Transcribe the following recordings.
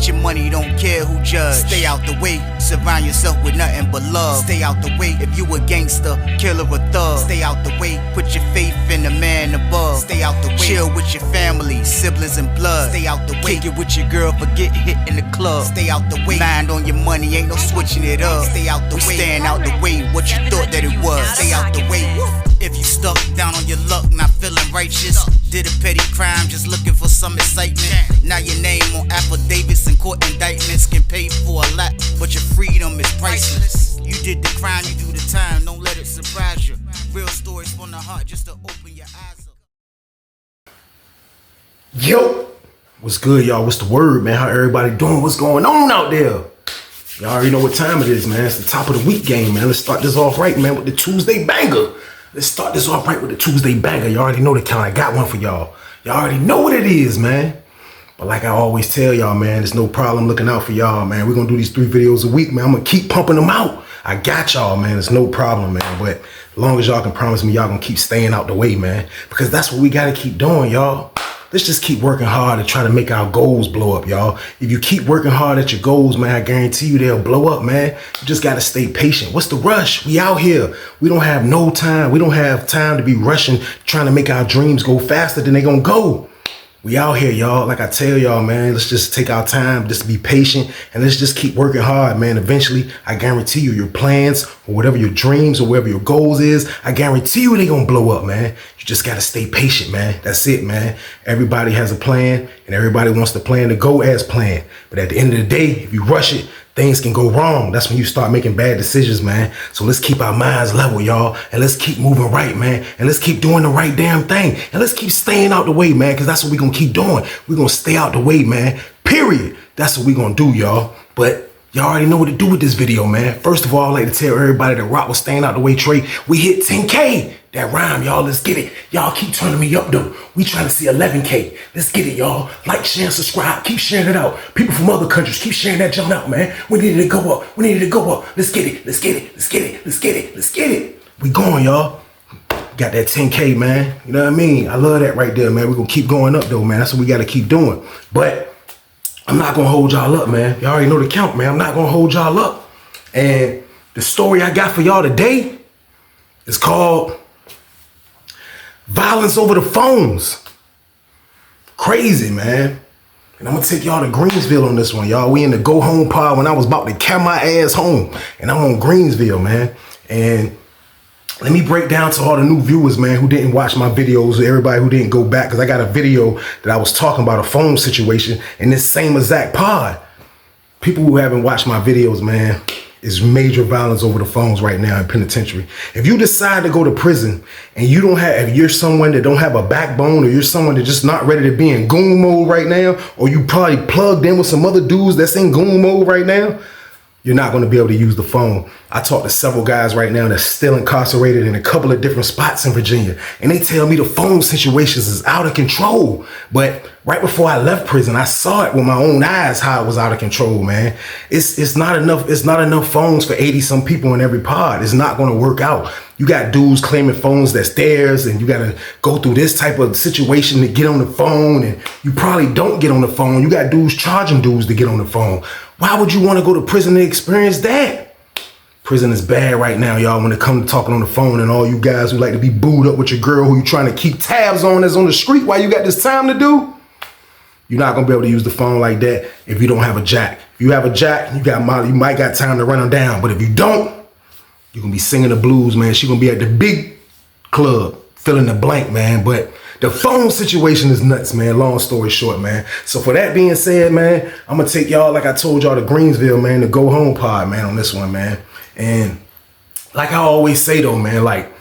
get your money, don't care who judge. Stay out the way, surround yourself with nothing but love. Stay out the way, if you a gangster, killer or thug. Stay out the way, put your faith in the man above. Stay out the way, chill with your family, siblings and blood. Stay out the way, kick it with your girl, forget hit in the club. Stay out the way, mind on your money, ain't no switching it up. Stay out the way, stand out the way, what you thought that it was. Stay out the way. If you stuck down on your luck, not feeling righteous, did a petty crime, just looking for some excitement. Now your name on affidavits and court indictments can pay for a lot, but your freedom is priceless. You did the crime, you do the time, don't let it surprise you. Real stories from the heart, just to open your eyes up. Yo, what's good, y'all? What's the word, man? How everybody doing? What's going on out there? Y'all already know what time it is, man. It's the top of the week game, man. Let's start this off right, man, with the Tuesday banger. Let's start this off right with the Tuesday banger. You already know the kind. I got one for y'all. Y'all already know what it is, man. But like I always tell y'all, man, there's no problem looking out for y'all, man. We're going to do these 3 videos a week, man. I'm going to keep pumping them out. I got y'all, man. It's no problem, man. But as long as y'all can promise me y'all going to keep staying out the way, man. Because that's what we got to keep doing, y'all. Let's just keep working hard and try to make our goals blow up, y'all. If you keep working hard at your goals, man, I guarantee you they'll blow up, man. You just got to stay patient. What's the rush? We out here. We don't have no time. We don't have time to be rushing, trying to make our dreams go faster than they gonna go. We out here, y'all. Like I tell y'all, man, let's just take our time, just be patient, and let's just keep working hard, man. Eventually, I guarantee you, your plans or whatever your dreams or whatever your goals is, I guarantee you they gonna blow up, man. You just gotta stay patient, man. That's it, man. Everybody has a plan, and everybody wants the plan to go as planned. But at the end of the day, if you rush it, things can go wrong. That's when you start making bad decisions, man. So let's keep our minds level, y'all. And let's keep moving right, man. And let's keep doing the right damn thing. And let's keep staying out the way, man, because that's what we're going to keep doing. We're going to stay out the way, man. Period. That's what we're going to do, y'all. But y'all already know what to do with this video, man. First of all, I'd like to tell everybody that rock was staying out the way trade. We hit 10K. That rhyme, y'all. Let's get it. Y'all keep turning me up, though. We trying to see 11K. Let's get it, y'all. Like, share, and subscribe. Keep sharing it out. People from other countries, keep sharing that jump out, man. We need it to go up. We need it to go up. Let's get it. Let's get it. Let's get it. Let's get it. Let's get it. We going, y'all. Got that 10K, man. You know what I mean? I love that right there, man. We're going to keep going up, though, man. That's what we got to keep doing. But I'm not going to hold y'all up, man. Y'all already know the count, man. I'm not going to hold y'all up. And the story I got for y'all today is called Violence Over the Phones. Crazy, man. And I'm gonna take y'all to Greensville on this one, y'all. We in the go home pod when I was about to carry my ass home. And I'm on Greensville, man. And let me break down to all the new viewers, man, who didn't watch my videos, everybody who didn't go back, because I got a video that I was talking about a phone situation in this same exact pod. People who haven't watched my videos, man, is major violence over the phones right now in penitentiary. If you decide to go to prison and you don't have, if you're someone that don't have a backbone, or you're someone that's just not ready to be in goon mode right now, or you probably plugged in with some other dudes that's in goon mode right now, you're not going to be able to use the phone. I talked to several guys right now that's still incarcerated in a couple of different spots in Virginia, and they tell me the phone situations is out of control. But right before I left prison, I saw it with my own eyes how it was out of control, man. It's not enough phones for 80 some people in every pod. It's not going to work out. You got dudes claiming phones that's theirs, and you got to go through this type of situation to get on the phone, and you probably don't get on the phone. You got dudes charging dudes to get on the phone. Why would you want to go to prison to experience that? Prison is bad right now, y'all, when it comes to talking on the phone, and all you guys who like to be booed up with your girl who you trying to keep tabs on that's on the street while you got this time to do. You're not going to be able to use the phone like that if you don't have a jack. If you have a jack, you might got time to run them down. But if you don't, you're going to be singing the blues, man. She's going to be at the big club, filling the blank, man. But the phone situation is nuts, man. Long story short, man. So for that being said, man, I'm going to take y'all, like I told y'all, to Greensville, man, to go home pod, man, on this one, man. And like I always say, though, man, like,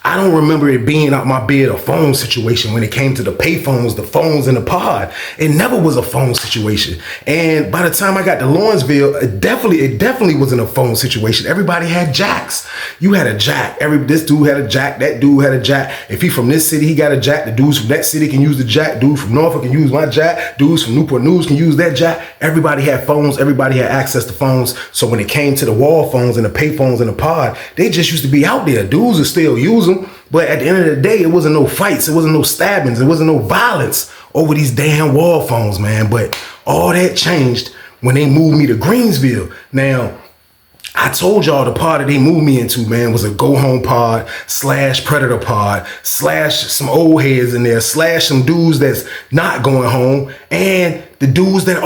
I don't remember it being out my bed a phone situation when it came to the pay phones, the phones in the pod. It never was a phone situation. And by the time I got to Lawrenceville, it definitely wasn't a phone situation. Everybody had jacks. You had a jack. This dude had a jack. That dude had a jack. If he from this city, he got a jack. The dudes from that city can use the jack. Dude from Norfolk can use my jack. Dudes from Newport News can use that jack. Everybody had phones. Everybody had access to phones. So when it came to the wall phones and the pay phones in the pod, they just used to be out there. Dudes would still use them. But at the end of the day, it wasn't no fights. It wasn't no stabbings. It wasn't no violence over these damn wall phones, man. But all that changed when they moved me to Greensville. Now, I told y'all the pod that they moved me into, man, was a go home pod / predator pod / some old heads in there / some dudes that's not going home and the dudes that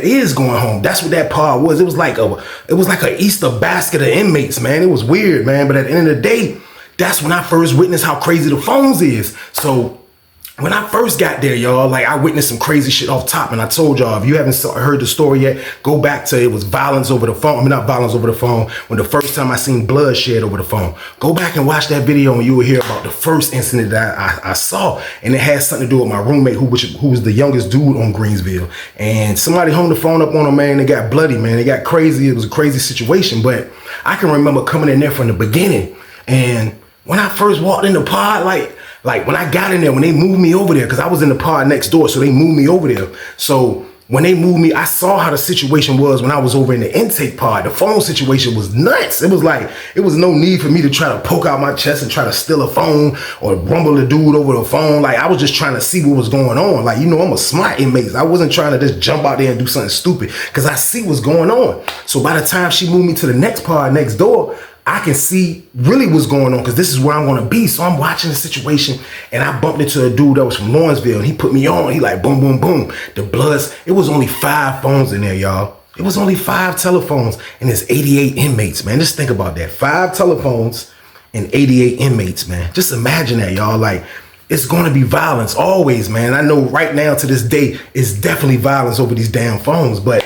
is going home. That's what that pod was. It was like a Easter basket of inmates, man. It was weird, man. But at the end of the day, that's when I first witnessed how crazy the phones is. So when I first got there, y'all, like I witnessed some crazy shit off top. And I told y'all, if you haven't heard the story yet, go back to it was violence over the phone. I mean, not violence over the phone. When the first time I seen bloodshed over the phone. Go back and watch that video and you will hear about the first incident that I saw. And it had something to do with my roommate who was the youngest dude on Greensville. And somebody hung the phone up on him, man. They got bloody, man. They got crazy. It was a crazy situation. But I can remember coming in there from the beginning. And when I first walked in the pod, like when I got in there, when they moved me over there, because I was in the pod next door, so they moved me over there. So when they moved me, I saw how the situation was when I was over in the intake pod. The phone situation was nuts. It was like, it was no need for me to try to poke out my chest and try to steal a phone or rumble a dude over the phone. Like, I was just trying to see what was going on. Like, you know, I'm a smart inmate. I wasn't trying to just jump out there and do something stupid because I see what's going on. So by the time she moved me to the next pod next door, I can see really what's going on because this is where I'm going to be. So I'm watching the situation and I bumped into a dude that was from Lawrenceville and he put me on. He like, boom, boom, boom. The bloods, it was only 5 phones in there, y'all. It was only 5 telephones and there's 88 inmates, man. Just think about that. 5 telephones and 88 inmates, man. Just imagine that, y'all. Like, it's going to be violence always, man. I know right now to this day, it's definitely violence over these damn phones, but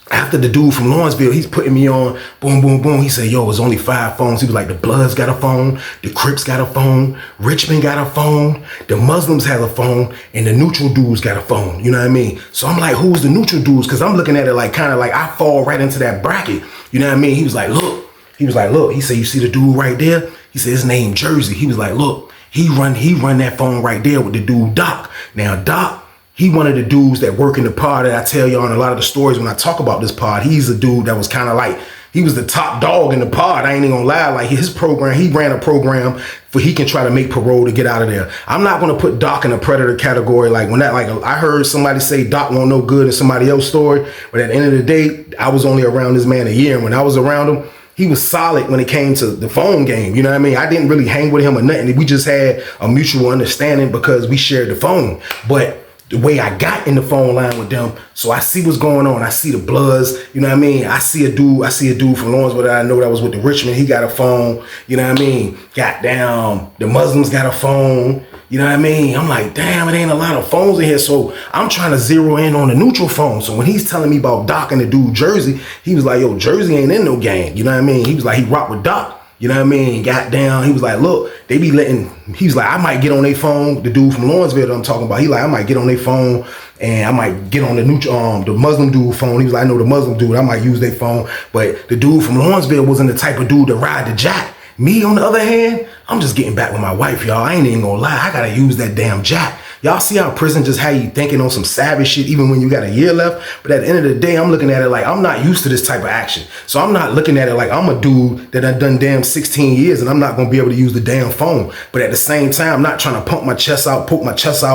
after the dude from Lawrenceville, he's putting me on, boom, boom, boom. He said, yo, it's only 5 phones. He was like, the Bloods got a phone, the Crips got a phone, Richmond got a phone, the Muslims have a phone, and the neutral dudes got a phone. You know what I mean? So I'm like, who's the neutral dudes? Because I'm looking at it like kind of like I fall right into that bracket. You know what I mean? He was like, look. He said, you see the dude right there? He said, his name Jersey. He was like, look, he run that phone right there with the dude Doc. Now, Doc, he one of the dudes that work in the pod that I tell y'all in a lot of the stories when I talk about this pod. He's a dude that was kind of like, he was the top dog in the pod. I ain't even gonna lie. Like his program, he ran a program for he can try to make parole to get out of there. I'm not gonna put Doc in a predator category. Like when that, like I heard somebody say Doc won't no good in somebody else's story. But at the end of the day, I was only around this man a year. And when I was around him, he was solid when it came to the phone game. You know what I mean? I didn't really hang with him or nothing. We just had a mutual understanding because we shared the phone. But the way I got in the phone line with them, so I see what's going on. I see the Bloods, you know what I mean? I see a dude from Lawrenceville that I know that was with the Richmond. He got a phone, you know what I mean? Goddamn, the Muslims got a phone, you know what I mean? I'm like, damn, it ain't a lot of phones in here. So I'm trying to zero in on the neutral phone. So when he's telling me about Doc and the dude Jersey, he was like, yo, Jersey ain't in no gang, you know what I mean? He was like, he rocked with Doc. You know what I mean? Got down. He was like, look, they be letting, he was like, I might get on their phone. The dude from Lawrenceville that I'm talking about, he like, I might get on their phone and I might get on the Muslim dude phone. He was like, I know the Muslim dude, I might use their phone. But the dude from Lawrenceville wasn't the type of dude to ride the jack. Me, on the other hand, I'm just getting back with my wife, y'all. I ain't even gonna lie. I gotta use that damn jack. Y'all see how prison just had you thinking on some savage shit even when you got a year left? But at the end of the day, I'm looking at it like I'm not used to this type of action. So I'm not looking at it like I'm a dude that done damn 16 years and I'm not gonna be able to use the damn phone. But at the same time, I'm not trying to poke my chest out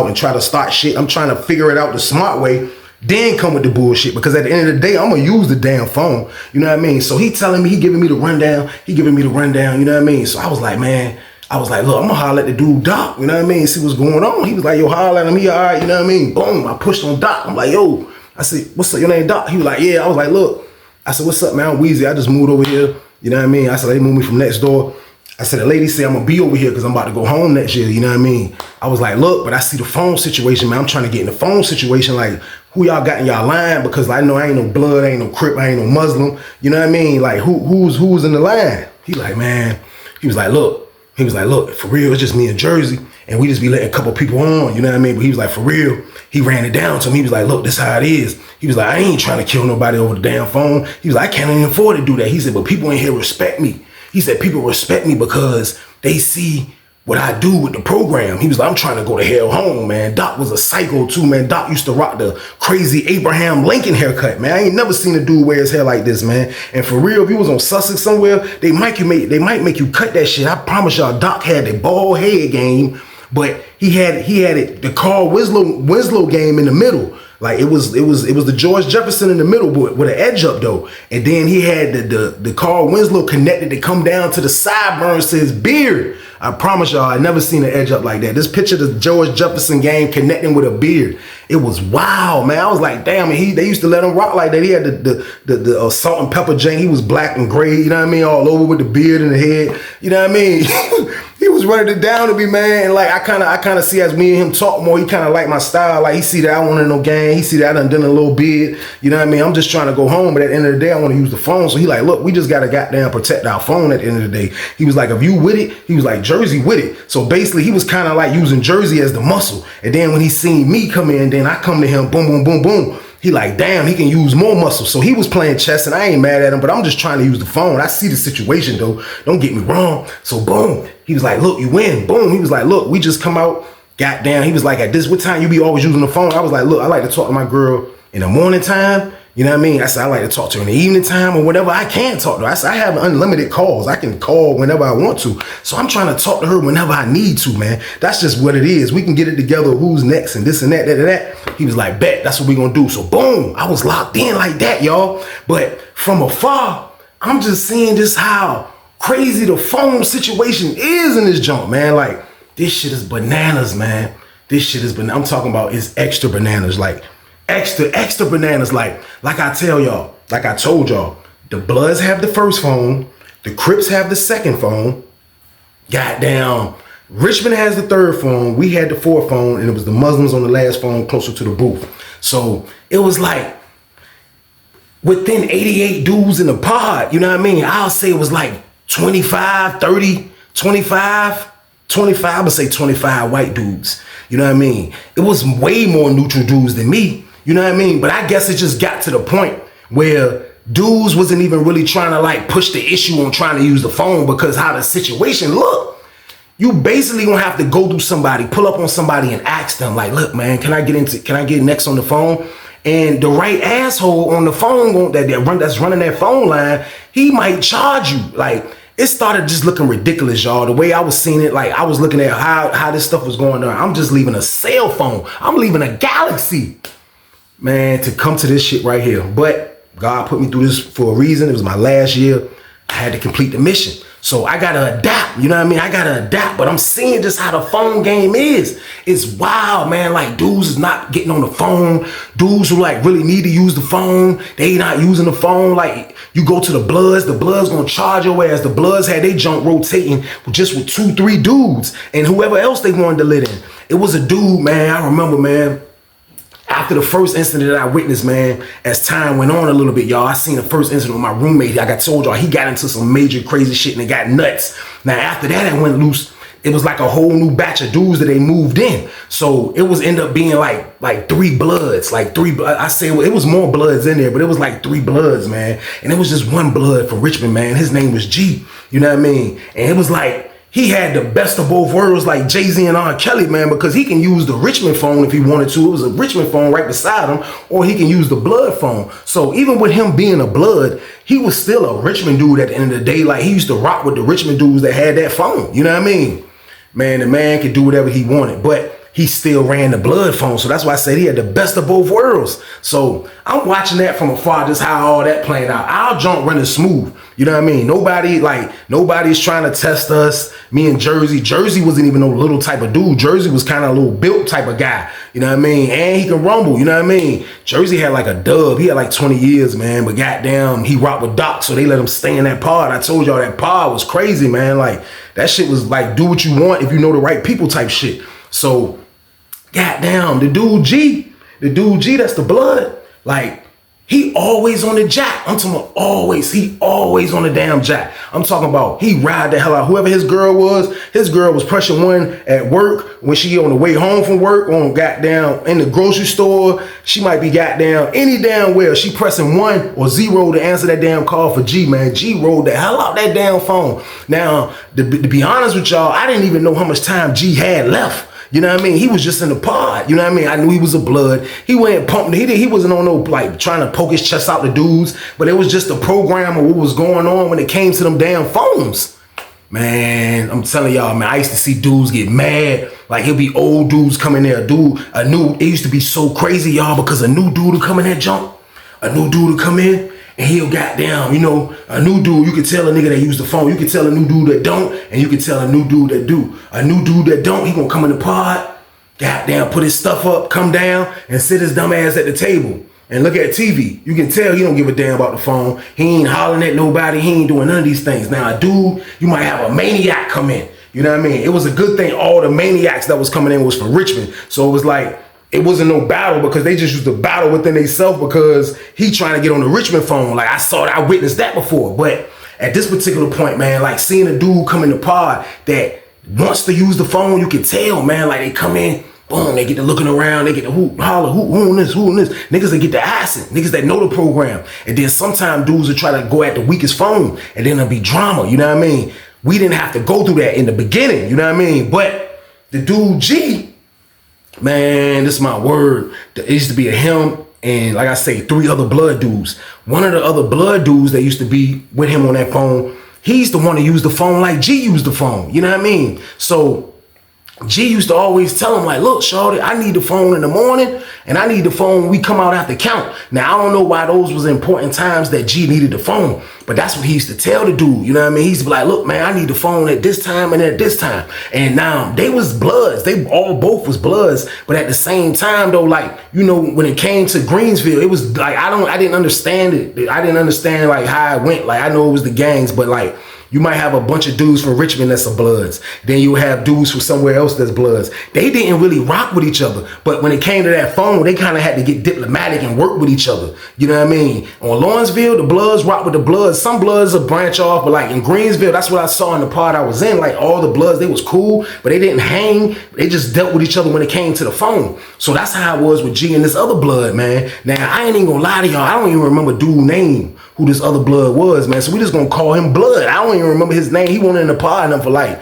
and try to start shit. I'm trying to figure it out the smart way, then come with the bullshit, because at the end of the day, I'm gonna use the damn phone. You know what I mean? So he telling me, he giving me the rundown, you know what I mean? So I was like, man, look, I'm gonna holler at the dude Doc, you know what I mean? See what's going on. He was like, yo, holler at him, he all right, you know what I mean? Boom, I pushed on Doc. I'm like, yo, I said, what's up, your name Doc? He was like, yeah. I was like, look, I said, what's up, man? I'm Weezy, I just moved over here, you know what I mean? I said, they moved me from next door. I said, the lady said I'm gonna be over here because I'm about to go home next year, you know what I mean? I was like, look, but I see the phone situation, man. I'm trying to get in the phone situation, like, who y'all got in y'all line? Because I know I ain't no Blood, I ain't no Crip, I ain't no Muslim, you know what I mean? Like, who's in the line? He like, man, he was like, look, for real, it's just me and Jersey, and we just be letting a couple people on, you know what I mean? But he was like, for real, he ran it down to me. He was like, look, this how it is. He was like, I ain't trying to kill nobody over the damn phone. He was like, I can't even afford to do that. He said, but people in here respect me. He said, people respect me because they see what I do with the program. He was like, I'm trying to go to hell home, man. Doc was a psycho too, man. Doc used to rock the crazy Abraham Lincoln haircut, man. I ain't never seen a dude wear his hair like this, man. And for real, if he was on Sussex somewhere, they might make you cut that shit. I promise y'all, Doc had the bald head game, but he had it, the Carl Winslow game in the middle. Like it was the George Jefferson in the middle with an edge up though. And then he had the Carl Winslow connected to come down to the sideburns to his beard. I promise y'all, I never seen an edge up like that. This picture of the George Jefferson game connecting with a beard. It was wild, man. I was like, damn, and they used to let him rock like that. He had the salt and pepper jank. He was black and gray, you know what I mean? All over with the beard and the head. You know what I mean? He was running it down to me, man. And like I kinda see as me and him talk more, he kinda like my style. Like he see that I want no game. He see that I done a little beard. You know what I mean? I'm just trying to go home, but at the end of the day, I want to use the phone. So he like, look, we just gotta goddamn protect our phone at the end of the day. He was like, if you with it, he was like, Jersey with it. So basically he was kind of like using Jersey as the muscle. And then when he seen me come in, then I come to him, boom, boom, boom, boom. He like, damn, he can use more muscle. So he was playing chess and I ain't mad at him, but I'm just trying to use the phone. I see the situation though. Don't get me wrong. So boom, he was like, look, you win. Boom. He was like, look, we just come out. Goddamn. He was like, at this, what time you be always using the phone? I was like, look, I like to talk to my girl in the morning time. You know what I mean? I said, I like to talk to her in the evening time or whenever I can talk to her. I said, I have unlimited calls. I can call whenever I want to. So I'm trying to talk to her whenever I need to, man. That's just what it is. We can get it together. Who's next and this and that, that. He was like, bet, that's what we gonna do. So boom, I was locked in like that, y'all. But from afar, I'm just seeing just how crazy the phone situation is in this junk, man. Like, this shit is bananas, man. This shit is bananas. I'm talking about it's extra bananas. Like, extra bananas. Like I tell y'all, like I told y'all, the Bloods have the first phone, the Crips have the second phone, goddamn, Richmond has the third phone, we had the fourth phone, and it was the Muslims on the last phone closer to the booth. So it was like within 88 dudes in the pod, you know what I mean? I'll say it was like 25, 30, 25, I would say 25 white dudes. You know what I mean? It was way more neutral dudes than me. You know what I mean? But I guess it just got to the point where dudes wasn't even really trying to like push the issue on trying to use the phone because how the situation looked. You basically gonna have to go through somebody, pull up on somebody and ask them like, look, man, can I get next on the phone? And the right asshole on the phone that's running that phone line, he might charge you. Like, it started just looking ridiculous, y'all. The way I was seeing it, like I was looking at how this stuff was going on. I'm just leaving a cell phone. I'm leaving a Galaxy, man, to come to this shit right here. But God put me through this for a reason. It was my last year. I had to complete the mission. So I gotta adapt, you know what I mean? I gotta adapt, but I'm seeing just how the phone game is. It's wild, man. Like dudes is not getting on the phone. Dudes who like really need to use the phone, they not using the phone. Like you go to the Bloods gonna charge your ass. The Bloods had they junk rotating just with 2-3 dudes and whoever else they wanted to let in. It was a dude, man, I remember, man. After the first incident that I witnessed, man, as time went on a little bit, y'all, I seen the first incident with my roommate. Like I told y'all, he got into some major crazy shit and it got nuts. Now, after that, it went loose. It was like a whole new batch of dudes that they moved in. So it was end up being like 3 Bloods, I say it was more Bloods in there, but it was like 3 Bloods, man. And it was just one Blood from Richmond, man. His name was G, you know what I mean? And it was like, he had the best of both worlds like Jay-Z and R. Kelly, man, because he can use the Richmond phone if he wanted to. It was a Richmond phone right beside him, or he can use the Blood phone. So even with him being a Blood, he was still a Richmond dude at the end of the day. Like he used to rock with the Richmond dudes that had that phone. You know what I mean? Man, the man could do whatever he wanted, but he still ran the Blood phone. So that's why I said he had the best of both worlds. So I'm watching that from afar, just how all that playing out. Our junk running smooth. You know what I mean? Nobody's trying to test us. Me and Jersey wasn't even no little type of dude. Jersey was kind of a little built type of guy. You know what I mean? And he can rumble. You know what I mean? Jersey had like a dub. He had like 20 years, man. But goddamn, he rocked with Doc, so they let him stay in that pod. I told y'all that pod was crazy, man. Like that shit was like do what you want if you know the right people type shit. So, goddamn, the dude G, that's the Blood. Like, he always on the jack. I'm talking about always. He always on the damn jack. I'm talking about he ride the hell out. Whoever his girl was pressing one at work when she on the way home from work, on goddamn in the grocery store. She might be goddamn any damn where. She pressing 1 or 0 to answer that damn call for G, man. G rolled the hell out that damn phone. Now, to be honest with y'all, I didn't even know how much time G had left. You know what I mean? He was just in the pod. You know what I mean? I knew he was a Blood. He went pumping. He wasn't on no like trying to poke his chest out to dudes, but it was just a program of what was going on when it came to them damn phones. Man, I'm telling y'all, man, I used to see dudes get mad. Like, it'll be old dudes coming there. It used to be so crazy, y'all, because a new dude would come in that junk. A new dude would come in, and he'll goddamn, a new dude, you can tell a nigga that use the phone. You can tell a new dude that don't, and you can tell a new dude that do. A new dude that don't, he gonna come in the pod, goddamn, put his stuff up, come down, and sit his dumb ass at the table and look at TV. You can tell he don't give a damn about the phone. He ain't hollering at nobody. He ain't doing none of these things. Now, a dude, you might have a maniac come in. You know what I mean? It was a good thing all the maniacs that was coming in was from Richmond. So it was like, it wasn't no battle because they just used to battle within themselves because he trying to get on the Richmond phone. Like, I witnessed that before. But at this particular point, man, like seeing a dude come in the pod that wants to use the phone, you can tell, man, like they come in, boom, they get to looking around, they get to holler, who on this, who on this? Niggas that get the acid, niggas that know the program. And then sometimes dudes will try to go at the weakest phone and then there'll be drama, you know what I mean? We didn't have to go through that in the beginning, you know what I mean? But the dude G, man, this is my word. It used to be a him and, like I say, 3 other blood dudes. One of the other blood dudes that used to be with him on that phone, he's the one to use the phone like G used the phone. You know what I mean? So G used to always tell him, like, look, shorty, I need the phone in the morning and I need the phone when we come out after count. Now, I don't know why those was important times that G needed the phone, but that's what he used to tell the dude. You know what I mean? He used to be like, look, man, I need the phone at this time and at this time. And now they was bloods. They both was bloods. But at the same time, though, like, when it came to Greensville, it was like, I didn't understand it. I didn't understand like how it went. Like, I know it was the gangs, but like, you might have a bunch of dudes from Richmond that's some bloods. Then you have dudes from somewhere else that's bloods. They didn't really rock with each other. But when it came to that phone, they kind of had to get diplomatic and work with each other. You know what I mean? On Lawrenceville, the bloods rock with the bloods. Some bloods will branch off, but like in Greensville, that's what I saw in the part I was in. Like all the bloods, they was cool, but they didn't hang. They just dealt with each other when it came to the phone. So that's how it was with G and this other blood, man. Now, I ain't even gonna lie to y'all. I don't even remember dude's name, who this other blood was, man. So we just gonna call him Blood. I don't even remember his name. He wasn't in the pod for like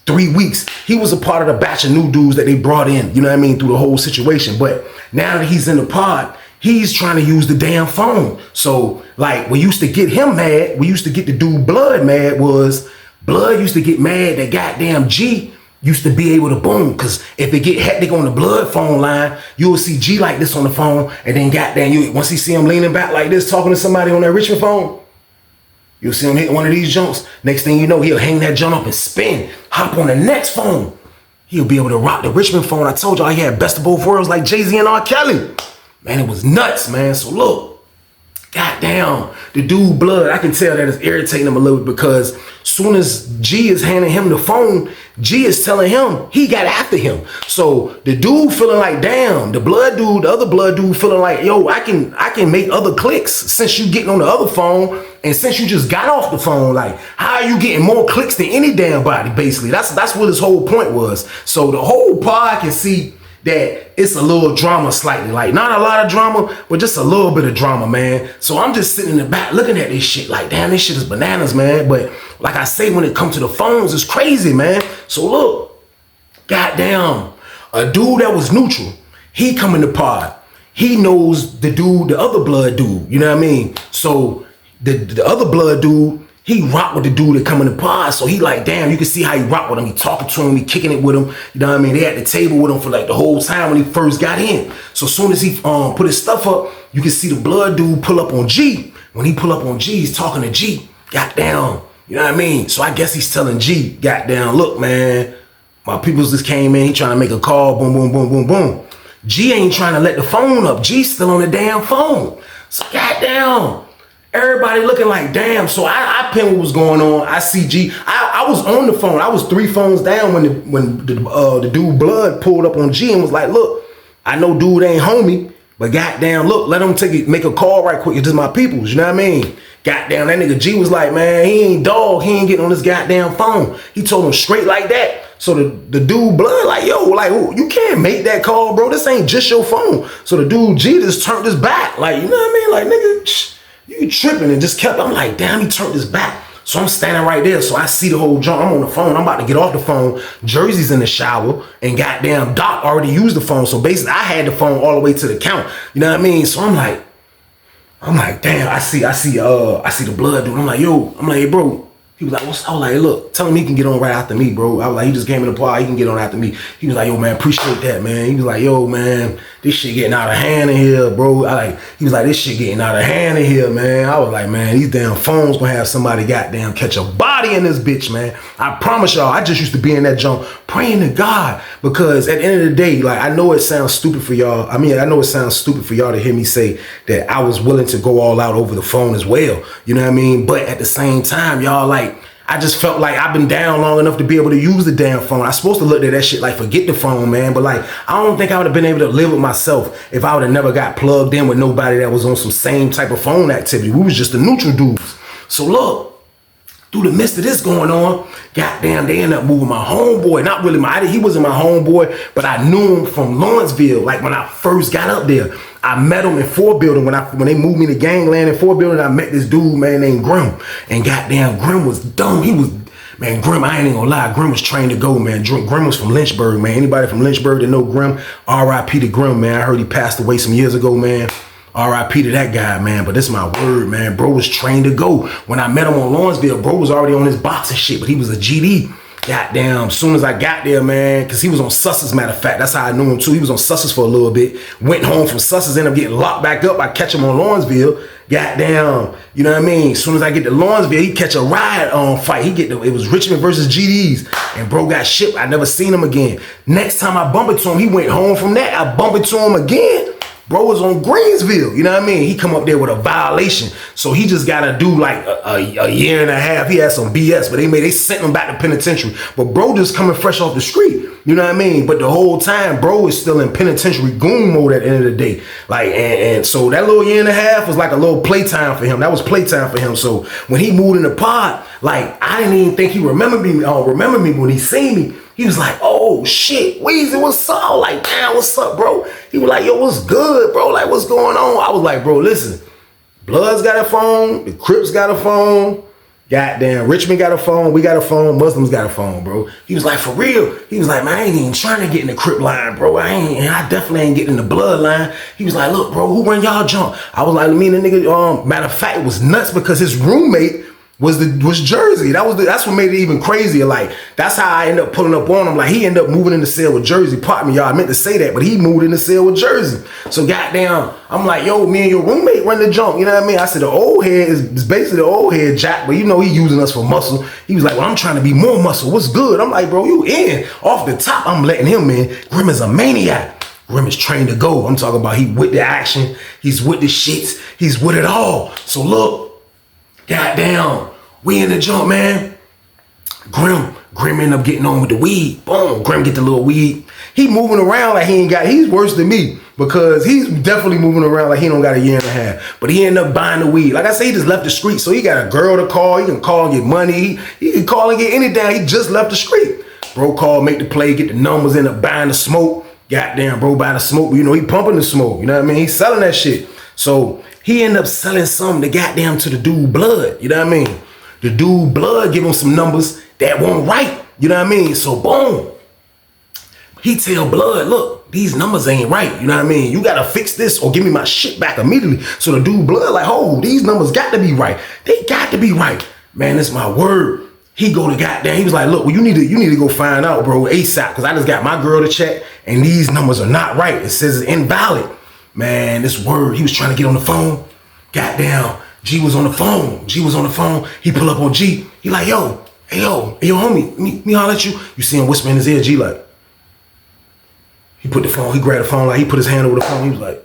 3 weeks. He was a part of the batch of new dudes that they brought in, you know what I mean, through the whole situation. But now that he's in the pod, he's trying to use the damn phone. So like, we used to get him mad. We used to get the dude Blood mad. Was Blood used to get mad that goddamn G used to be able to boom, because if it get hectic on the Blood phone line, you will see G like this on the phone, and then goddamn, once you see him leaning back like this talking to somebody on that Richmond phone, you'll see him hit one of these jumps. Next thing you know, he'll hang that jump up and spin, hop on the next phone. He'll be able to rock the Richmond phone. I told y'all he had best of both worlds like Jay-Z and R. Kelly. Man, it was nuts, man. So look, goddamn, the dude Blood, I can tell that it's irritating him a little bit because soon as G is handing him the phone, G is telling him he got after him. So the dude feeling like, damn, the blood dude, the other blood dude feeling like, yo, I can make other clicks since you getting on the other phone, and since you just got off the phone, like, how are you getting more clicks than any damn body, basically? That's what his whole point was. So the whole pod can see that it's a little drama slightly, like not a lot of drama, but just a little bit of drama, man. So I'm just sitting in the back looking at this shit like, damn, this shit is bananas, man. But like I say, when it comes to the phones, it's crazy, man. So look, goddamn, a dude that was neutral, he come in the pod. He knows the dude, the other blood dude, you know what I mean? So the other blood dude, he rock with the dude that come in the pod. So he like, damn, you can see how he rock with him. He talking to him, he kicking it with him. You know what I mean? They at the table with him for like the whole time when he first got in. So as soon as he put his stuff up, you can see the blood dude pull up on G. When he pull up on G, he's talking to G. Goddamn, you know what I mean? So I guess he's telling G, goddamn, look, man, my peoples just came in. He trying to make a call, boom, boom, boom, boom, boom. G ain't trying to let the phone up. G's still on the damn phone. So goddamn. Everybody looking like, damn. So I pin what was going on. I see G. I was on the phone. I was 3 phones down when the dude Blood pulled up on G and was like, look, I know dude ain't homie, but goddamn, look, let him make a call right quick. It's just my peoples, you know what I mean? Goddamn, that nigga G was like, man, he ain't dog. He ain't getting on this goddamn phone. He told him straight like that. So the dude Blood like, yo, like, you can't make that call, bro. This ain't just your phone. So the dude G just turned his back. Like, you know what I mean? Like, nigga, you tripping, and just kept, I'm like, damn, he turned his back. So I'm standing right there. So I see the whole jump. I'm on the phone. I'm about to get off the phone. Jersey's in the shower, and goddamn Doc already used the phone. So basically I had the phone all the way to the count. You know what I mean? So I'm like, damn, I see the blood dude. I'm like, yo, hey, bro, He was like, I was like, look, tell him he can get on right after me, bro. I was like, he just came in the park, he can get on after me. He was like, yo, man, appreciate that, man. He was like, yo, man, this shit getting out of hand in here, bro. He was like, this shit getting out of hand in here, man. I was like, man, these damn phones gonna have somebody goddamn catch a body in this bitch, man. I promise y'all, I just used to be in that junk praying to God, because at the end of the day, like, I know it sounds stupid for y'all. I know it sounds stupid for y'all to hear me say that I was willing to go all out over the phone as well. You know what I mean? But at the same time, y'all, like, I just felt like I've been down long enough to be able to use the damn phone. I supposed to look at that shit like forget the phone, man. But like, I don't think I would have been able to live with myself if I would have never got plugged in with nobody that was on some same type of phone activity. We was just the neutral dudes. So look, through the midst of this going on, goddamn, they ended up moving my homeboy. Not really he wasn't my homeboy, but I knew him from Lawrenceville. Like when I first got up there, I met him in 4 building. When they moved me to gangland in 4 building, I met this dude, man, named Grim. And goddamn, Grim was dumb. Man, Grim, I ain't even gonna lie, Grim was trained to go, man. Grim was from Lynchburg, man. Anybody from Lynchburg that know Grim, R.I.P. to Grim, man. I heard he passed away some years ago, man. R.I.P. to that guy, man. But this is my word, man. Bro was trained to go. When I met him on Lawrenceville, bro was already on his boxing shit, but he was a GD. Goddamn, as soon as I got there, man, because he was on Susses, matter of fact. That's how I knew him, too. He was on Susses for a little bit. Went home from Susses, ended up getting locked back up. I catch him on Lawrenceville. Goddamn, you know what I mean? As soon as I get to Lawrenceville, he catch a ride fight. It was Richmond versus GDs. And bro got shipped. I never seen him again. Next time I bumped into him, he went home from that. I bumped into him again. Bro was on Greensville, you know what I mean? He come up there with a violation. So he just got to do like a year and a half. He had some BS, but they sent him back to penitentiary. But bro just coming fresh off the street, you know what I mean? But the whole time, bro is still in penitentiary goon mode at the end of the day. Like, and so that little year and a half was like a little playtime for him. That was playtime for him. So when he moved in the pod, like, I didn't even think he remembered me. When he seen me. He was like, oh shit, Weezy, what's up? Like, damn, what's up, bro? He was like, yo, what's good, bro? Like, what's going on? I was like, bro, listen, Bloods got a phone, the Crips got a phone, goddamn, Richmond got a phone, we got a phone, Muslims got a phone, bro. He was like, for real? He was like, man, I ain't even trying to get in the Crip line, bro. I definitely ain't getting in the Blood line. He was like, look, bro, who run y'all jump? I was like, me and the nigga, matter of fact, it was nuts because his roommate was Jersey. That's what made it even crazier. Like, that's how I ended up pulling up on him. Like, he ended up moving in the cell with Jersey. Pardon me, y'all. I meant to say that, but he moved in the cell with Jersey. So goddamn, I'm like, yo, me and your roommate run the junk. You know what I mean? I said the old head is basically the old head Jack, but you know he using us for muscle. He was like, well, I'm trying to be more muscle. What's good? I'm like, bro, you in. Off the top, I'm letting him in. Grim is a maniac. Grim is trained to go. I'm talking about he with the action. He's with the shits. He's with it all. So look, goddamn, we in the jump, man. Grim ended up getting on with the weed. Boom, Grim get the little weed. He moving around like he's worse than me because he's definitely moving around like he don't got a year and a half. But he ended up buying the weed. Like I say, he just left the street. So he got a girl to call. He can call and get money. He can call and get anything. He just left the street. Bro call, make the play, get the numbers, end up buying the smoke. Goddamn, bro, buying the smoke. You know, he pumping the smoke. You know what I mean? He's selling that shit. So he ended up selling some to goddamn to the dude Blood. You know what I mean? The dude Blood give him some numbers that weren't right. You know what I mean? So boom. He tell Blood, look, these numbers ain't right. You know what I mean? You gotta fix this or give me my shit back immediately. So the dude Blood like, oh, these numbers got to be right. They got to be right. Man, that's my word. He go to goddamn, he was like, look, well, you need to go find out, bro, ASAP, because I just got my girl to check and these numbers are not right. It says it's invalid. Man, this word, he was trying to get on the phone. Goddamn, G was on the phone. He pull up on G. He like, yo, hey, homie, me holler at you. You see him whisper in his ear, G like. He grabbed the phone, like he put his hand over the phone. He was like,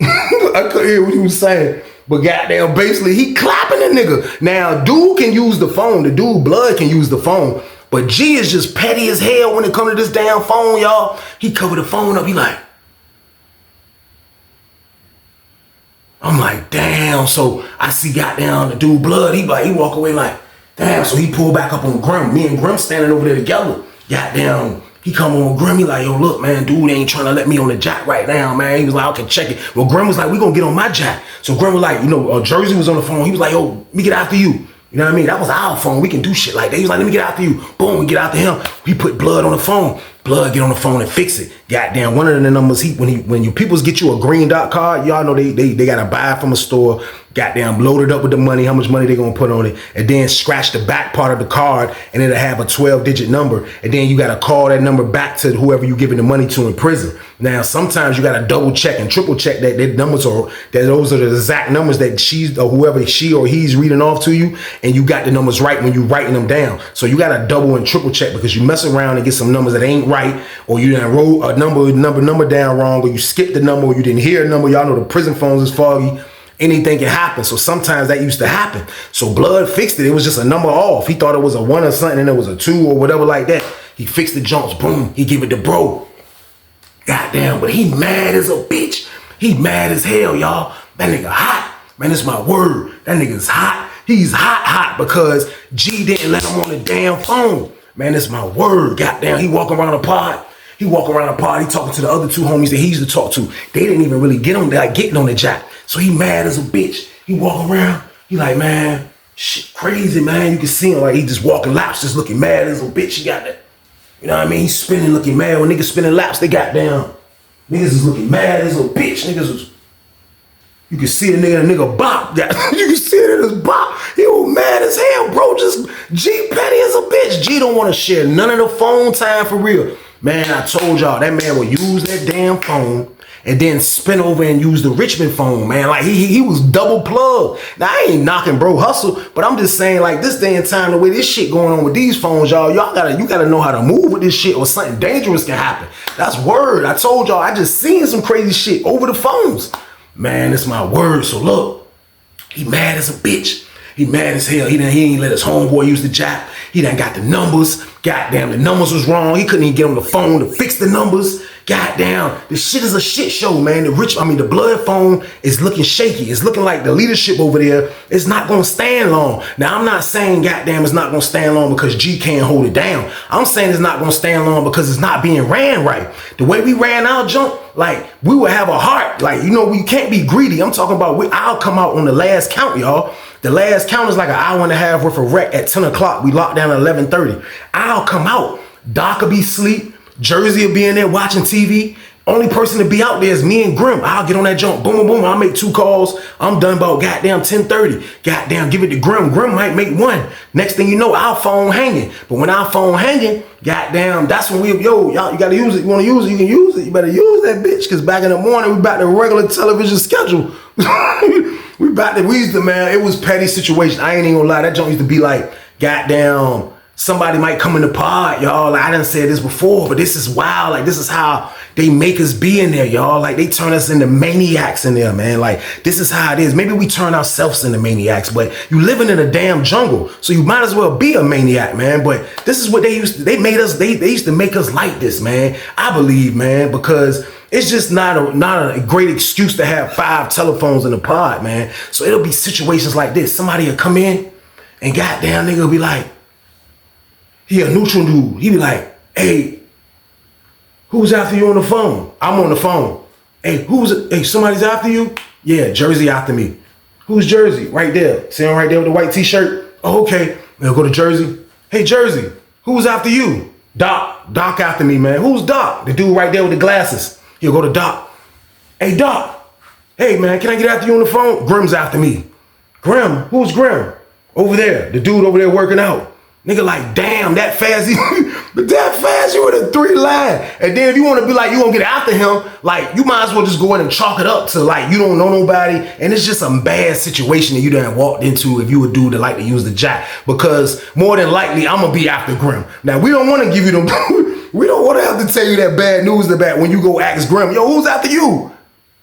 I couldn't hear what he was saying. But goddamn, basically, he clapping the nigga. Now, dude can use the phone. The dude Blood can use the phone. But G is just petty as hell when it comes to this damn phone, y'all. He covered the phone up. He like, I'm like, damn. So I see goddamn the dude Blood. He walk away like, damn. So he pulled back up on Grim. Me and Grim standing over there together. Goddamn. He come on with Grim. He like, yo, look, man, dude ain't trying to let me on the jack right now, man. He was like, okay, check it. Well, Grim was like, we gonna get on my jack. So Grim was like, you know, Jersey was on the phone. He was like, yo, let me get after you. You know what I mean? That was our phone. We can do shit like that. He was like, let me get after you. Boom, we get after him. We put Blood on the phone. Blood get on the phone and fix it. Goddamn, one of the numbers, when you peoples get you a green dot card, y'all know they gotta buy it from a store. goddamn load it up with the money, how much money they gonna put on it, and then scratch the back part of the card, and it'll have a 12-digit number, and then you gotta call that number back to whoever you giving the money to in prison. Now, sometimes you gotta double check and triple check that numbers are that those are the exact numbers that she's or whoever she or he's reading off to you, and you got the numbers right when you writing them down. So you gotta double and triple check, because you mess around and get some numbers that ain't right, or you done wrote a number down wrong, or you skipped the number, or you didn't hear a number. Y'all know the prison phones is foggy. Anything can happen. So sometimes that used to happen. So Blood fixed it. It was just a number off. He thought it was a 1 or something, and it was a 2 or whatever like that. He fixed the jumps. Boom. He give it to bro. Goddamn, but he mad as a bitch. He mad as hell, y'all. That nigga hot. Man, it's my word. That nigga's hot. He's hot because G didn't let him on the damn phone. Man, it's my word. Goddamn, he walk around the pod. He talking to the other 2 homies that he used to talk to. They didn't even really get on that, getting on the jack. So he mad as a bitch. He walk around. He like, man, shit crazy, man. You can see him like he just walking laps, just looking mad as a bitch. He got that. You know what I mean? He's spinning, looking mad. When niggas spinning laps, they got down. Niggas is looking mad as a bitch. Niggas was, you can see a nigga bop. You can see it in his bop. He was mad as hell, bro. Just G petty as a bitch. G don't want to share none of the phone time for real. Man, I told y'all, that man would use that damn phone and then spin over and use the Richmond phone, man. Like, he was double plugged. Now, I ain't knocking bro hustle, but I'm just saying, like, this day and time, the way this shit going on with these phones, y'all you gotta know how to move with this shit, or something dangerous can happen. That's word. I told y'all, I just seen some crazy shit over the phones. Man, it's my word. So look, he mad as a bitch. He mad as hell. He ain't let his homeboy use the jack. He done got the numbers. Goddamn, the numbers was wrong. He couldn't even get on the phone to fix the numbers. Goddamn, this shit is a shit show, man. The Blood phone is looking shaky. It's looking like the leadership over there is not gonna stand long. Now, I'm not saying goddamn it's not gonna stand long because G can't hold it down. I'm saying it's not gonna stand long because it's not being ran right. The way we ran our jump, like, we would have a heart. Like, you know, we can't be greedy. I'm talking about I'll come out on the last count, y'all. The last count is like an hour and a half worth of rec at 10 o'clock. We locked down at 11:30. I'll come out. Doc will be asleep. Jersey will be in there watching TV. Only person to be out there is me and Grim. I'll get on that jump. Boom, boom, boom. I'll make 2 calls. I'm done about goddamn 10:30. Goddamn, give it to Grim. Grim might make 1. Next thing you know, our phone hanging. But when our phone hanging, goddamn, that's when y'all, you gotta use it. You wanna use it, you can use it. You better use that bitch. Because back in the morning, we back to regular television schedule. We used to, man, it was petty situation. I ain't even gonna lie. That jump used to be like, goddamn, somebody might come in the pod, y'all. Like, I done said this before, but this is wild. Like, this is how they make us be in there, y'all. Like, they turn us into maniacs in there, man. Like, this is how it is. Maybe we turn ourselves into maniacs, but you living in a damn jungle, so you might as well be a maniac, man. But this is what they used to, they used to make us like this, man. I believe, man, because it's just not a great excuse to have 5 telephones in the pod, man. So it'll be situations like this. Somebody will come in and goddamn nigga will be like, he a neutral dude. He be like, hey, who's after you on the phone? I'm on the phone. Hey, somebody's after you? Yeah, Jersey after me. Who's Jersey? Right there. See him right there with the white t-shirt? Oh, okay. We'll go to Jersey. Hey, Jersey, who's after you? Doc after me, man. Who's Doc? The dude right there with the glasses. He'll go to Doc. Hey, Doc. Hey, man, can I get after you on the phone? Grim's after me. Grim? Who's Grim? Over there. The dude over there working out. Nigga like, damn, that fast, you in a 3 line. And then if you want to be like, you gonna get after him, like, you might as well just go in and chalk it up to like, you don't know nobody. And it's just some bad situation that you done walked into if you a dude that like to use the jack. Because more than likely, I'm gonna be after Grim. Now, we don't want to give you them, we don't want to have to tell you that bad news about when you go ask Grim, yo, who's after you?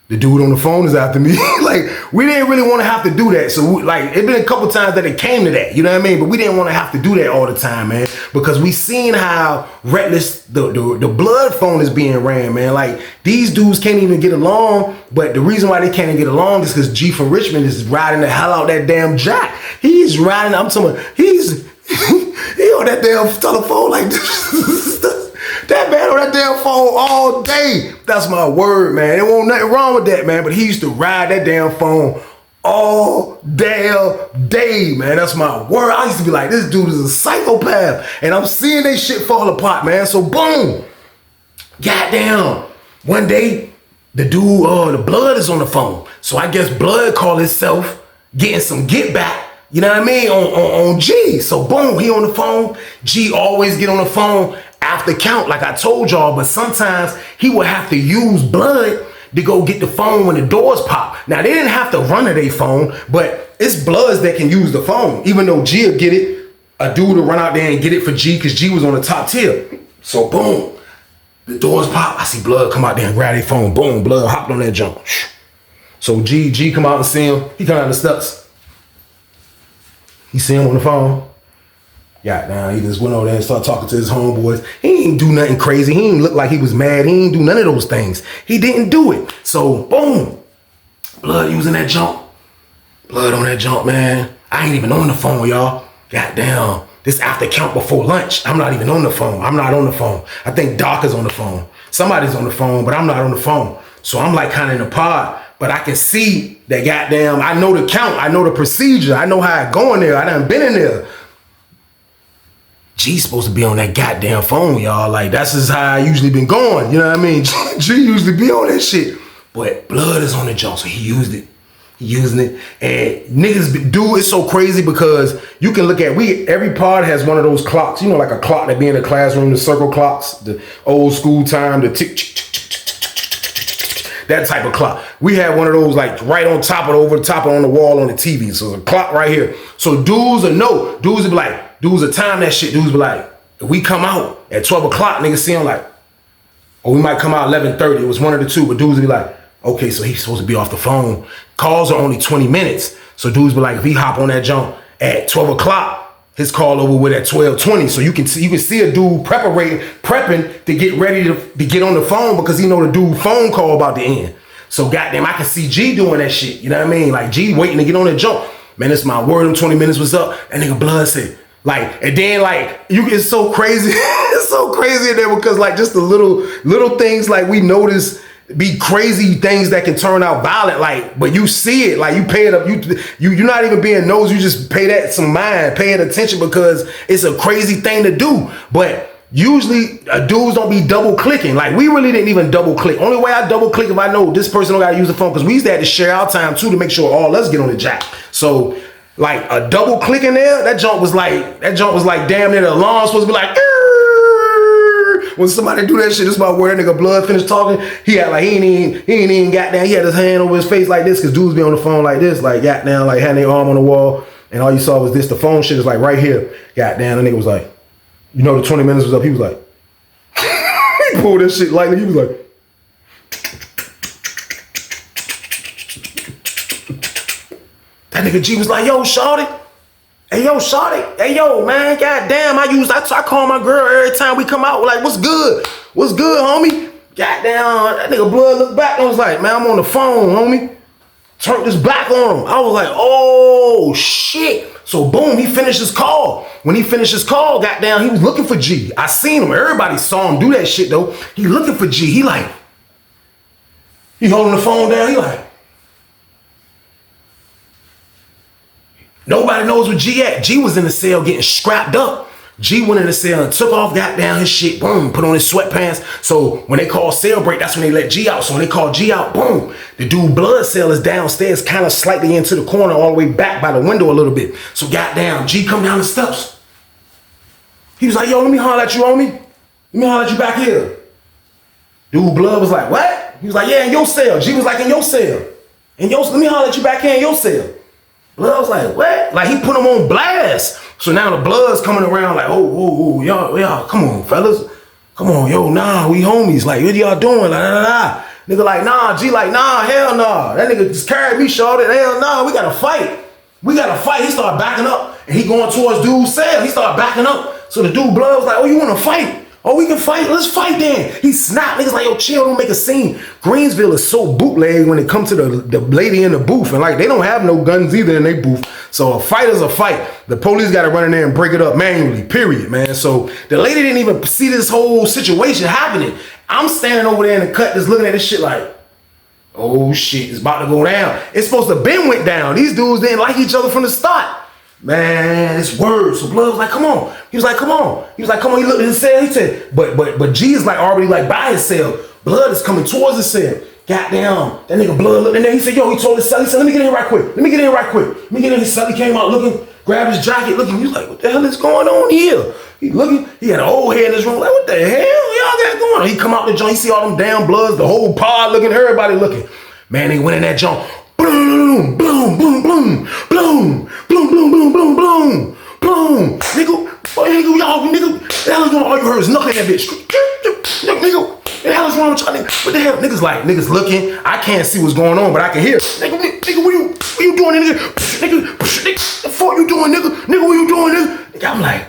The dude on the phone is after me. Like, we didn't really want to have to do that. So, like, it been a couple times that it came to that. You know what I mean? But we didn't want to have to do that all the time, man. Because we seen how reckless the Blood phone is being ran, man. Like, these dudes can't even get along. But the reason why they can't even get along is because G from Richmond is riding the hell out that damn jack. He's riding, I'm talking about, he on that damn telephone like this. That man on that damn phone all day. That's my word, man. There won't nothing wrong with that, man. But he used to ride that damn phone all damn day, man. That's my word. I used to be like, this dude is a psychopath. And I'm seeing that shit fall apart, man. So boom. Goddamn. One day, the dude, the Blood is on the phone. So I guess Blood called himself getting some get back, you know what I mean, on G. So boom, he on the phone. G always get on the phone after count, like I told y'all, but sometimes he would have to use blood to go get the phone when the doors pop. Now, they didn't have to run to their phone, but it's Bloods that can use the phone. Even though G will get it, a dude will run out there and get it for G because G was on the top tier. So boom, the doors pop. I see Blood come out there and grab their phone. Boom, Blood hopped on that jump. So G come out and see him. He come out the steps. He see him on the phone. Goddamn, he just went over there and started talking to his homeboys. He ain't do nothing crazy. He ain't look like he was mad. He ain't do none of those things. He didn't do it. So, boom. Blood using that jump. Blood on that jump, man. I ain't even on the phone, y'all. Goddamn. This after count before lunch. I'm not even on the phone. I'm not on the phone. I think Doc is on the phone. Somebody's on the phone, but I'm not on the phone. So I'm like kind of in the pod. But I can see that goddamn, I know the count. I know the procedure. I know how it going there. I done been in there. G's supposed to be on that goddamn phone, y'all. Like, that's just how I usually been going. You know what I mean? G usually be on that shit. But Blood is on the jump, so he used it. He using it. And niggas do it so crazy because you can look at, every pod has one of those clocks. You know, like a clock that be in the classroom, the circle clocks, the old school time, the tick, tick, tick, tick, tick, tick, tick, tick, that type of clock. We had one of those like right on top of, over the top of on the wall on the TV. So there's a clock right here. So dudes will know. Dudes will be like, dudes will time that shit. Dudes be like, if we come out at 12 o'clock, niggas see him like, or we might come out 11:30. It was one of the two, but dudes will be like, okay, so he's supposed to be off the phone. Calls are only 20 minutes. So dudes be like, if he hop on that jump at 12 o'clock, his call over with at 12:20. So you can see a dude prepping to get ready to get on the phone because he know the dude phone call about to end. So goddamn, I can see G doing that shit. You know what I mean? Like G waiting to get on that jump. Man, it's my word, them 20 minutes was up. That nigga Blood said, like, and then like, it's so crazy. It's so crazy in there because like just the little things like we notice be crazy things that can turn out violent, like, but you see it, like you pay it up, you're not even being nosy, you just pay that some mind, pay it attention because it's a crazy thing to do. But usually dudes don't be double clicking. Like we really didn't even double click. Only way I double click if I know this person don't gotta use the phone, because we used to have to share our time too to make sure all us get on the jack. So like a double click in there, that jump was like damn near the alarm supposed to be like, when somebody do that shit, this is about where that nigga Blood finished talking. He had like he ain't even got down. He had his hand over his face like this because dudes be on the phone like this, like got down, like had their arm on the wall, and all you saw was this. The phone shit is like right here. Got down. The nigga was like, you know, the 20 minutes was up. He was like, he pulled that shit lightly. He was like, that nigga G was like, yo, shorty. Hey, yo, shawty. Hey, yo, man, goddamn, I call my girl every time we come out, like, what's good? What's good, homie? Goddamn, that nigga Blood looked back and was like, man, I'm on the phone, homie. Turned his back on him. I was like, oh, shit. So, boom, he finished his call. When he finished his call, goddamn, he was looking for G. I seen him. Everybody saw him do that shit, though. He looking for G. He holding the phone down. He like, nobody knows where G at. G was in the cell getting scrapped up. G went in the cell and took off, got down his shit, boom, put on his sweatpants. So when they call cell break, that's when they let G out. So when they call G out, boom, the dude Blood cell is downstairs, kind of slightly into the corner, all the way back by the window a little bit. So got down, G come down the steps. He was like, yo, let me holler at you, homie. Let me holler at you back here. Dude Blood was like, what? He was like, yeah, in your cell. G was like, in your cell. Let me holler at you back here in your cell. Blood was like, what? Like he put him on blast. So now the Blood's coming around like, oh, y'all, come on, fellas. Come on, yo, nah, we homies. Like, what y'all doing? Like, nah. Nigga like, nah, G like, nah, hell nah. That nigga just carried me, shorty. Hell nah, we gotta fight. He started backing up and he going towards dude's cell. He started backing up. So the dude Blood was like, oh, you wanna fight? Oh, we can fight. Let's fight then. He snapped. Niggas like, yo, chill, don't make a scene. Greensville is so bootleg when it comes to the lady in the booth. And like, they don't have no guns either in their booth. So a fight is a fight. The police got to run in there and break it up manually, period, man. So the lady didn't even see this whole situation happening. I'm standing over there in the cut just looking at this shit like, oh shit, it's about to go down. It's supposed to been went down. These dudes didn't like each other from the start. Man, it's word. So Blood was like, come on. He was like, come on. He looked at his cell. He said, but G is like already like by his cell. Blood is coming towards his cell. Goddamn, that nigga blood looked in there. He said, yo, he told his celly, he said, let me get in right quick. Let me get in right quick. Let me get in. His celly came out looking, grabbed his jacket, looking. He was like, what the hell is going on here? He looking, he had an old head in his room. Like, what the hell y'all got going on? He come out the joint, he see all them damn bloods, the whole pod looking, everybody looking. Man, they went in that joint. Boom, boom, boom, boom, boom, boom, boom, boom, boom, boom, boom. Nigga, boy, nigga, y'all, nigga, the hell is going on? All you heard is knuckling that bitch. Nigga. What the hell is wrong with y'all? What the hell? Niggas looking. I can't see what's going on, but I can hear. Nigga, what you doing, nigga? Nigga, the fuck you doing, nigga? Nigga, what you doing, nigga? I'm like,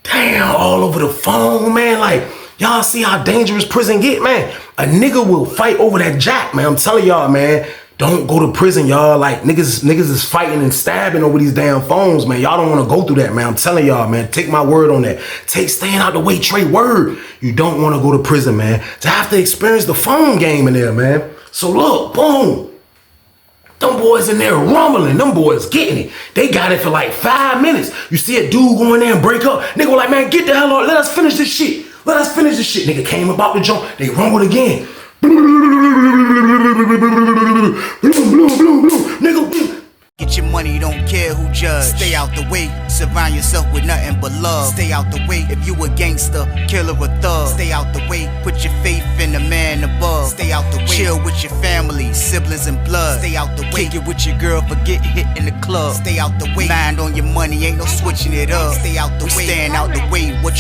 damn, all over the phone, man. Like, y'all see how dangerous prison get, man? A nigga will fight over that jack, man. I'm telling y'all, man. Don't go to prison, y'all. Like, niggas is fighting and stabbing over these damn phones, man. Y'all don't want to go through that, man. I'm telling y'all, man. Take my word on that. Staying out the way, Trey, word. You don't want to go to prison, man. To have to experience the phone game in there, man. So look, boom. Them boys in there rumbling. Them boys getting it. They got it for like 5 minutes. You see a dude go in there and break up. Nigga was like, man, get the hell out. Let us finish this shit. Let us finish this shit. Nigga came about the joint. They rumbled again. Nigga. Get your money, don't care who judge. Stay out the way, surround yourself with nothing but love. Stay out the way, if you a gangster, killer or thug. Stay out the way, put your faith in the man above. Stay out the way, chill with your family, siblings and blood. Stay out the way, kick it with your girl, forget hit in the club. Stay out the way, mind on your money, ain't no switching it up. Stay out the way, staying out the way, what